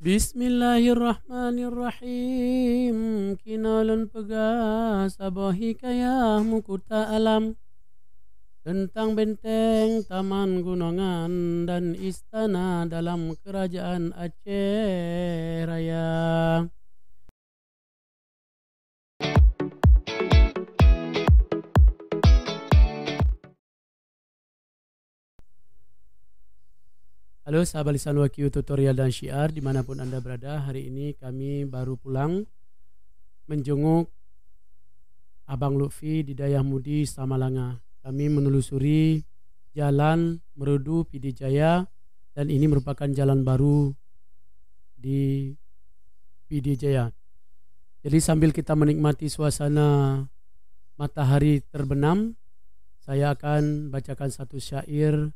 Bismillahirrahmanirrahim. Kinalun pega sabahi kaya mukuta alam, tentang benteng, taman gunungan, dan istana dalam kerajaan Aceh Raya. Halo sahabat Lisan Wahyu tutorial dan syiar dimanapun Anda berada. Hari ini kami baru pulang menjenguk Abang Lutfi di Dayahmudi, Samalanga. Kami menelusuri jalan Merudu Pidijaya, dan ini merupakan jalan baru di Pidijaya. Jadi sambil kita menikmati suasana matahari terbenam, saya akan bacakan satu syair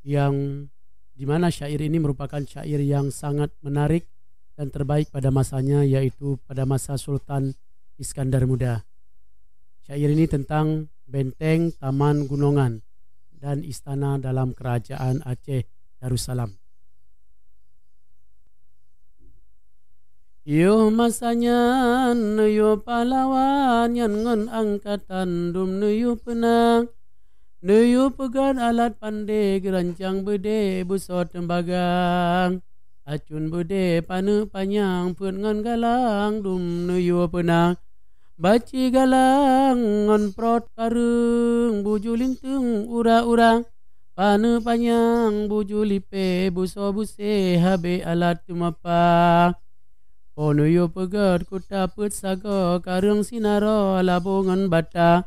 yang di mana syair ini merupakan syair yang sangat menarik dan terbaik pada masanya, yaitu pada masa Sultan Iskandar Muda. Syair ini tentang benteng, taman gunungan, dan istana dalam kerajaan Aceh Darussalam. Yo masanya yo pahlawan yang ngon angkatan dum yo penang, Nuyu pegan alat pandai gerancang bede busot tembagang, acun bede panu panyang pun ngan galang dum nuyu penang, baci galang ngan prot karung buju lintung ura-urang, panu panyang buju lipe buso buse habe alat tumapa. Oh nuyu pegat kuta put sago karung sinaro labongan bata,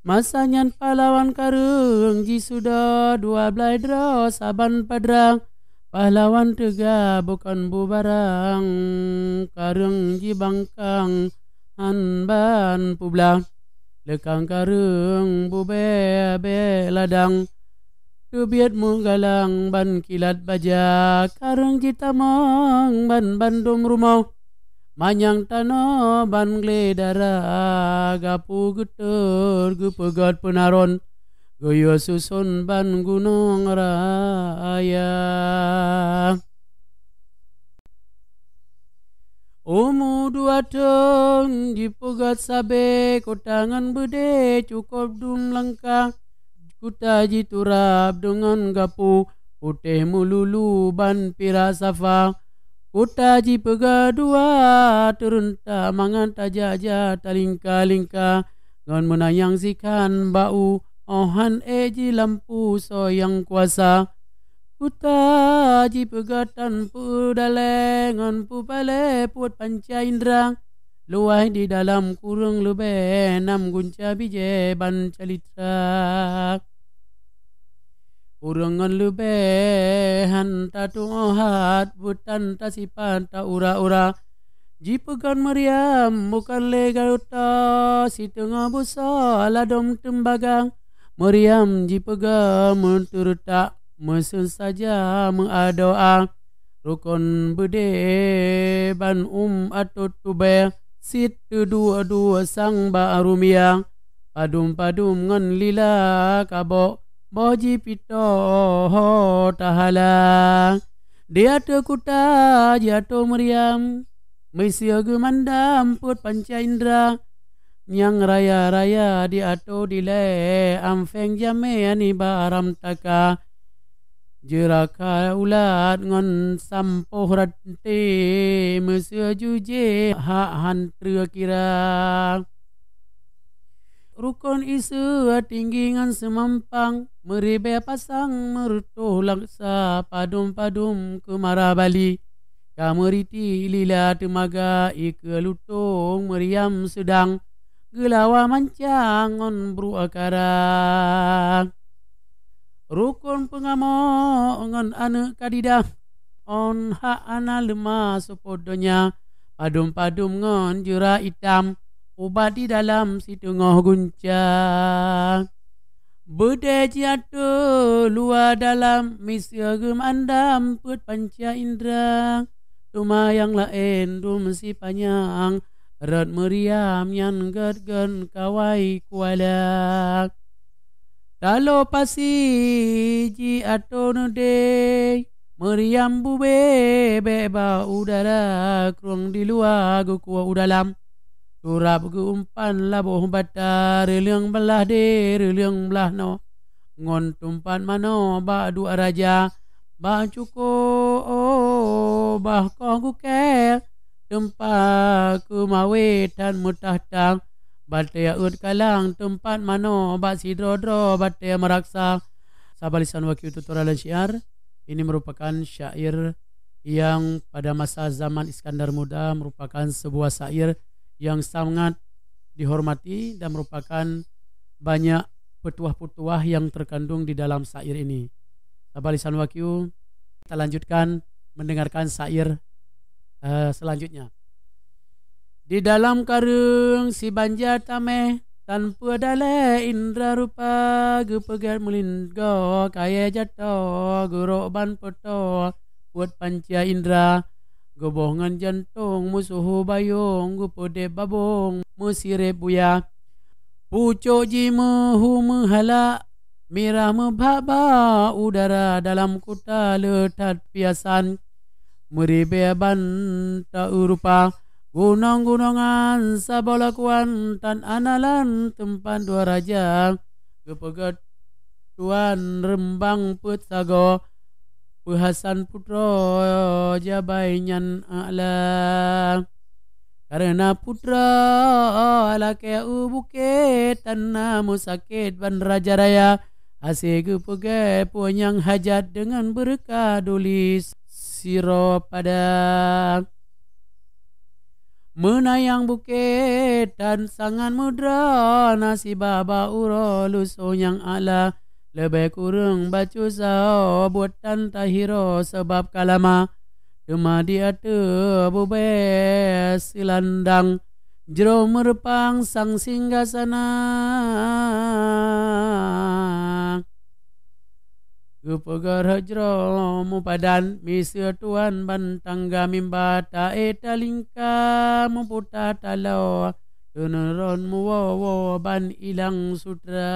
Masanyan pahlawan karung ji sudah 12 draw saban padrang, pahlawan tega bukan bubarang, karung ji bangkang hanban publang, lekang karung bube be ladang, tubiatmu galang ban kilat baja, karung ji tamong ban bandum rumau, Manyang tano ban gledara gapu geter gepegat penaron, goyo susun ban gunung raya. Umu dua tong dipegat sabe kotangan bede cukup dum langkah, kuta jiturap dengan gapu putih mululu ban pira safa. Kuta ji pega dua terunta mangan tajaja talingka-lingka, ngon menayang sikan bau ohan ji lampu soyang kuasa. Kuta ji pega tanpu dale ngon pu pale put panca indra, luai di dalam kurung lube nam gunca bije ban calitra. Urangan lube hanta tuhat butan tasipan ta ura-ura, jipegan meriam bukan legaruta si tengah busa ladom tembagang, meriam jipega menturuta mesun saja mengadoa, rukun bede ban atut tube sit dua-dua sang barumia, padum-padum ngan lila kabok Boji pito tahala, dia kuta jatuh meriam, mesya gemandam put panca indra, nyang raya-raya diato dile amfeng jame ani baram taka, jeraka ulat ngon sampoh rante, mesya juje hak hantra kira. Rukun isu tinggi ngan semampang, meribe pasang merutuh laksa padum-padum kemara Bali, kameriti lila temaga ike lutung meriam sedang, gelawa mancang on bru akara. Rukun pengamo ngan ane kadidah, on hak ana lemah sepodonya, padum-padum ngon jura hitam, ubat di dalam si tengah guncang. Bede jatuh luar dalam misya gemandam put panca indra, tuma yang lain dum si panyang rat meriam yang gad-gan kawai kuala. Talo pasi ji ato node Meriam bube beba udara Kerung di luar gukua udalam Turap umpan labuh bata Reliang belah de reliang belah no Ngon tumpan mano ba dua raja Ba cuko bah kong kuke Tempat ku mawetan mutahtang Batea ut kalang tempat mano ba sidrodro batea meraksa Sabalisan wakil tutorial dan syiar. Ini merupakan syair yang pada masa zaman Iskandar Muda merupakan sebuah syair yang sangat dihormati dan merupakan banyak petuah-petuah yang terkandung di dalam syair ini. Sabalisan wakil, kita lanjutkan mendengarkan syair selanjutnya. Di dalam karung si banja tameh tanpa dale indra rupa gepegat mulinggo kaya jatuh gurok ban poto buat panca indra gobongan jantung musuh bayung gupode babong musire buya pucuk jimehu menghala mirah membaba udara dalam kota letat piasan meribe ban tak rupa gunung-gunungan sabolakuan tan analan tempat dua raja gepegat tuan rembang put sago Puhasan putra jabainyan a'la karena putra ala keu bukit tanah musakit ban raja raya asyik gepegat punyang hajat dengan berkah tulis siro pada menayang bukit dan sangat mudra nasi baba uro lusonyang ala lebih kurang bacu sao buatan tahiro sebab kalama Dema dia te bubes silandang jero merpang sang singgasana Gupagar hajro mupadan misir tuan bantangga mimbata eta lingka muputa talau Tuneron muwawo ban ilang sutra